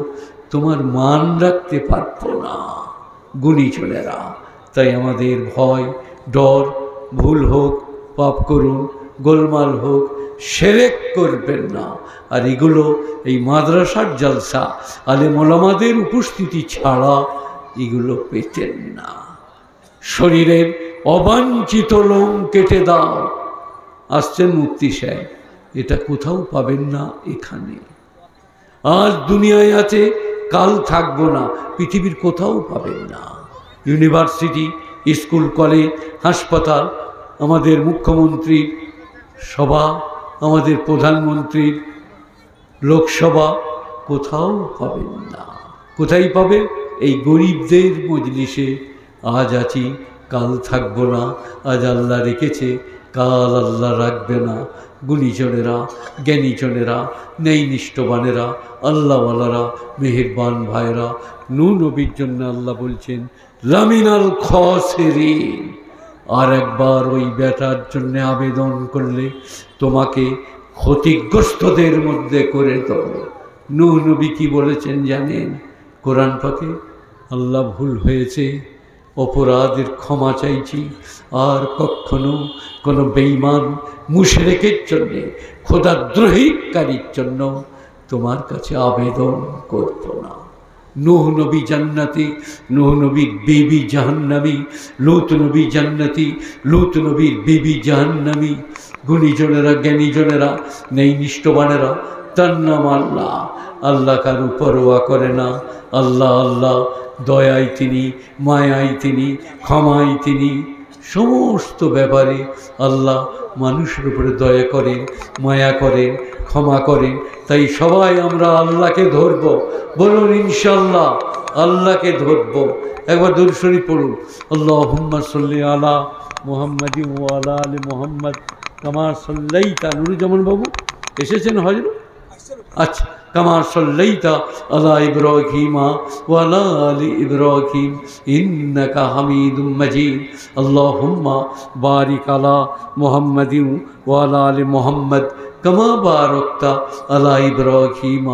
তোমার মান রাখতে পারবো না। গুণীজনেরা, তাই আমাদের ভয় ডর, ভুল হোক, পাপ করুন, গোলমাল হোক, শিরক করবেন না। আর এগুলো এই মাদ্রাসার জলসা, আলেম ওলামাদের উপস্থিতি ছাড়া এগুলো পেতেন না। শরীরের অবাঞ্ছিত লোম কেটে দাও, আসছেন মুফতি সাহেব, এটা কোথাও পাবেন না এখানে। আজ দুনিয়ায় আছে, কাল থাকবো না, পৃথিবীর কোথাও পাবেন না। ইউনিভার্সিটি, স্কুল, কলেজ, হাসপাতাল, আমাদের মুখ্যমন্ত্রীর সভা, আমাদের প্রধানমন্ত্রীর লোকসভা, কোথাও পাবেন না। কোথায় পাবে? এই গরিবদের মজলিসে। আজ আছি, কাল থাকবো না। আজ আল্লাহ রেখেছে, কাল আল্লাহ রাখবে না। গুণীজনেরা, জ্ঞানীজনেরা, ন্যায়নিষ্ঠবানেরা, আল্লাহওয়ালারা, মেহেরবান ভাইরা, নূহ নবীর জন্য আল্লাহ বলছেন লামিনাল খাসিরিন। আর একবার ওই বেটার জন্য আবেদন করলে তোমাকে ক্ষতিগ্রস্তদের মধ্যে করে দেব। নূহ নবী কি বলেছেন জানেন? কোরআন পাকে আল্লাহ ভুল হয়েছে, অপরাধের ক্ষমা চাইছি, আর কখনো কোনো বেঈমান মুশরিকের জন্যে, খোদাদ্রোহীকারীর জন্য তোমার কাছে আবেদন করব না। নূহ নবী জান্নাতি, নূহ নবীর বিবি জাহান্নামী, লূত নবী জান্নাতি, লূত নবীর বিবি জাহান্নামী। গুণীজনেরা, জ্ঞানীজনেরা, ন্যায়নিষ্ঠবানেরা, তার নাম আল্লাহ। আল্লাহ কারু পরোয়া করে না। আল্লাহ আল্লাহ, দয়ায় তিনি, মায়ায় তিনি, ক্ষমায় তিনি। সমস্ত ব্যাপারে আল্লাহ মানুষের উপরে দয়া করেন, মায়া করেন, ক্ষমা করেন। তাই সবাই আমরা আল্লাহকে ধরব। বলুন ইনশাআল্লাহ, আল্লাহকে ধরব। একবার দুরূদ শরীফ পড়ুন। আল্লাহুম্মা সাল্লি আলা মুহাম্মাদিন ওয়া আলা আলি মুহাম্মাদ কামা সাল্লাইতা। নুরুজ্জামান বাবু এসেছেন হযরত? আচ্ছা, কামা সাল্লাইতা আলা ইব্রাহিম ওয়া আলা আলি ইব্রাহিম ইন্নাকা হামিদুম মাজিদ। আল্লাহুম্মা বারিক আলা মুহাম্মাদিন ওয়া আলা আলি মুহাম্মাদ কামা বারাকতা আলা ইব্রাহিম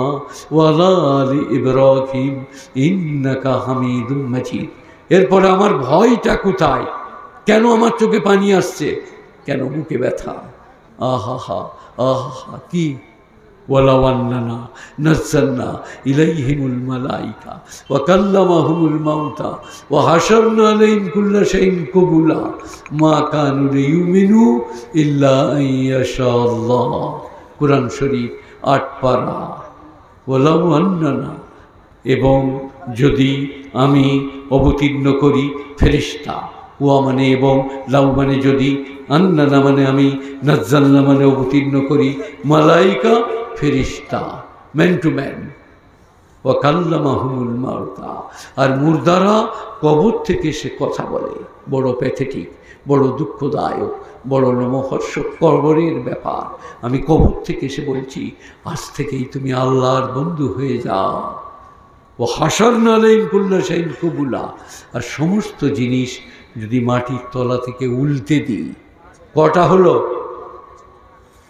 ওয়া আলা আলি ইব্রাহিম ইন্নাকা হামিদুম মাজিদ। এরপরে আমার ভয়টা কোথায়? কেন আমার চোখে পানি আসছে? কেন বুকে ব্যথা? আহা হা, আহা কি! ওয়ালাউ আন্নানা নাযালনা ইলাইহিমুল মালাইকা ওয়া কাল্লামাহুমুল মাউতা ওয়া হাশারনা আলাইহিম কুল্লা শাইইন কুবুলা মা কানু লিয়ুমিনু ইল্লা আন ইয়াশাআল্লাহ। কুরআন শরীফ ৮ পারা। ওয়ালাউ আন্নানা, এবং যদি আমি অবতীর্ণ করি ফেরেশতা, ওয়া মানে এবং, লাউ মানে যদি, আন্নানা মানে আমি, নাযালনা মানে অবতীর্ণ করি, মালাইকা ফেরেশতা, ম্যান টু ম্যান। ওয়া কাল্লামাহুমুল মাউতা, আর মুর্দারা কবর থেকে সে কথা বলে। বড় প্যাথেটিক, বড় দুঃখদায়ক, বড় লোমহর্ষক কবরের ব্যাপার। আমি কবর থেকে এসে বলছি, আজ থেকেই তুমি আল্লাহর বন্ধু হয়ে যাও। ও হাসারনা আলাইহিম কুল্লা শাইইন কুবুলা, আর সমস্ত জিনিস যদি মাটির তলা থেকে উল্টে দিই, কটা হলো?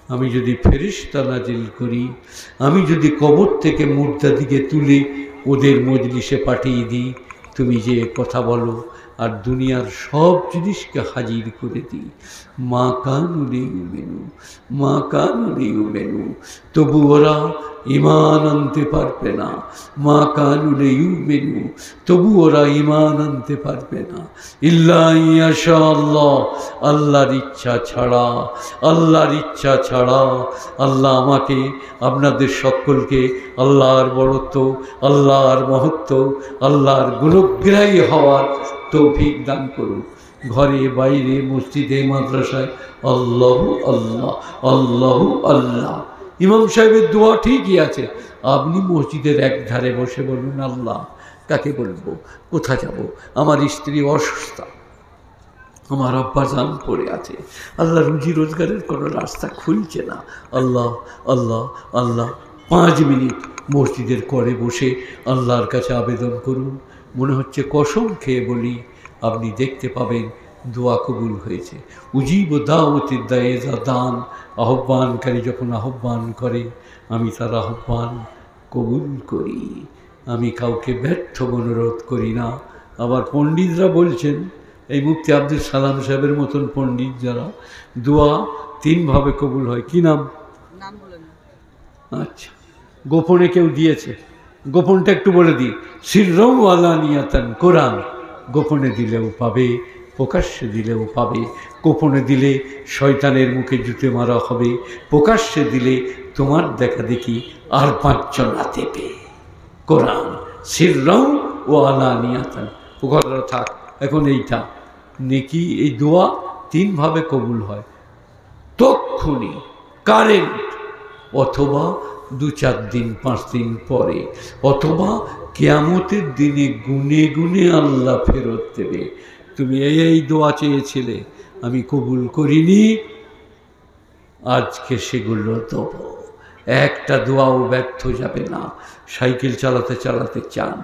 আমি যদি ফেরেশতা নাজিল করি, আমি যদি কবর থেকে মুর্দা দিকে তুলে ওদের মজলিসে পাঠিয়ে দিই, তুমি যে কথা বলো, আর দুনিয়ার সব জিনিসকে হাজির করে দিই, মা কানু লিউমিনু, মা কানু লিউমিনু, তবু ওরা ঈমান আনতে পারবে না। মা কানু লিউমিনু, তবু ওরা ঈমান আনতে পারবে না। ইল্লা ইয়াশা আল্লাহ, আল্লাহর ইচ্ছা ছাড়া, আল্লাহর ইচ্ছা ছাড়া। আল্লাহ আমাকে, আপনাদের সকলকে আল্লাহর বড়ত্ব, আল্লাহর মহত্ব, আল্লাহর গুণগ্রাহী হওয়ার তৌফিক দান করুন। ঘরে বাইরে, মসজিদে, মাদ্রাসায় আল্লাহু আল্লাহ, আল্লাহু আল্লাহ। ইমাম সাহেবের দোয়া ঠিকই আছে, আপনি মসজিদের এক ধারে বসে বলুন আল্লাহ। কাকে বলবো? কোথা যাব? আমার স্ত্রী অসুস্থ, আমার আব্বাজান পড়ে আছে, আল্লাহ রুজি রোজগারের কোনো রাস্তা খুলছে না। আল্লাহ আল্লাহ আল্লাহ। 5 মিনিট মসজিদের করে বসে আল্লাহর কাছে আবেদন করুন। মনে হচ্ছে কসম খেয়ে বলি, আপনি দেখতে পাবেন দোয়া কবুল হয়েছে। উজিব দাওয়াতিদ দাঈ ইযা দান, আহ্বানকারী যখন আহ্বান করে, আমি তার আহ্বান কবুল করি। আমি কাউকে ব্যর্থ অনুরোধ করি না। আবার পণ্ডিতরা বলছেন, এই মুফতি আব্দুল সালাম সাহেবের মতন পণ্ডিত যারা, দোয়া 3 ভাবে কবুল হয়। কি নাম? আচ্ছা, গোপনে কেউ দিয়েছে, গোপনটা একটু বলে দিই। সিররাও আলানিয়াতান, কোরআন গোপনে দিলেও পাবে, প্রকাশ্যে দিলেও পাবে। গোপনে দিলে শয়তানের মুখে জুতে মারা হবে, প্রকাশ্যে দিলে তোমার দেখা দেখি আর 5 জনা দেবে। কোরআন সিররাও ও আলানিয়াতান, কথা থাক। এখন এইটা নেকি, এই দোয়া 3 ভাবে কবুল হয়। তক্ষুনি কারেন্ট, অথবা 2-4 দিন 5 দিন পরে, অথবা কিয়ামতের দিনে গুনে গুনে আল্লাহ ফেরত দেবে। তুমি এই দোয়া চেয়েছিলে, আমি কবুল করিনি, আজকে সেগুলো দেব। একটা দোয়াও ব্যর্থ যাবে না। সাইকেল চালাতে চালাতে চান,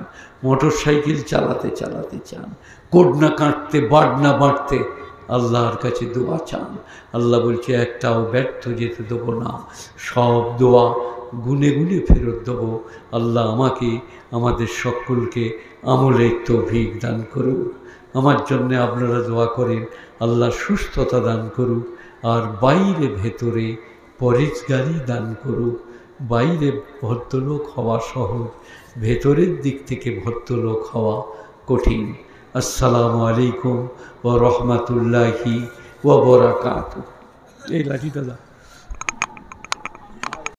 মোটর সাইকেল চালাতে চালাতে চান, কোডনা কাটতে, বাটনা বাটতে আল্লাহর কাছে দোয়া চান, আল্লাহ বলছে একটাও ব্যর্থ যেতে দেবো না, সব দোয়া গুনে গুনে ফেরত দেবো। আল্লাহ আমাকে, আমাদের সকলকে আমলের তৌফিক দান করুক। আমার জন্য আপনারা দোয়া করেন, আল্লাহ সুস্থতা দান করুক, আর বাইরে ভেতরে পরেজগারি দান করুক। বাইরে ভদ্রলোক হওয়া সহজ, ভেতরের দিক থেকে ভদ্রলোক হওয়া কঠিন। আসসালামু আলাইকুম ওয়া রাহমাতুল্লাহি ওয়া বারাকাতুহু। এই লাঠি দাদা।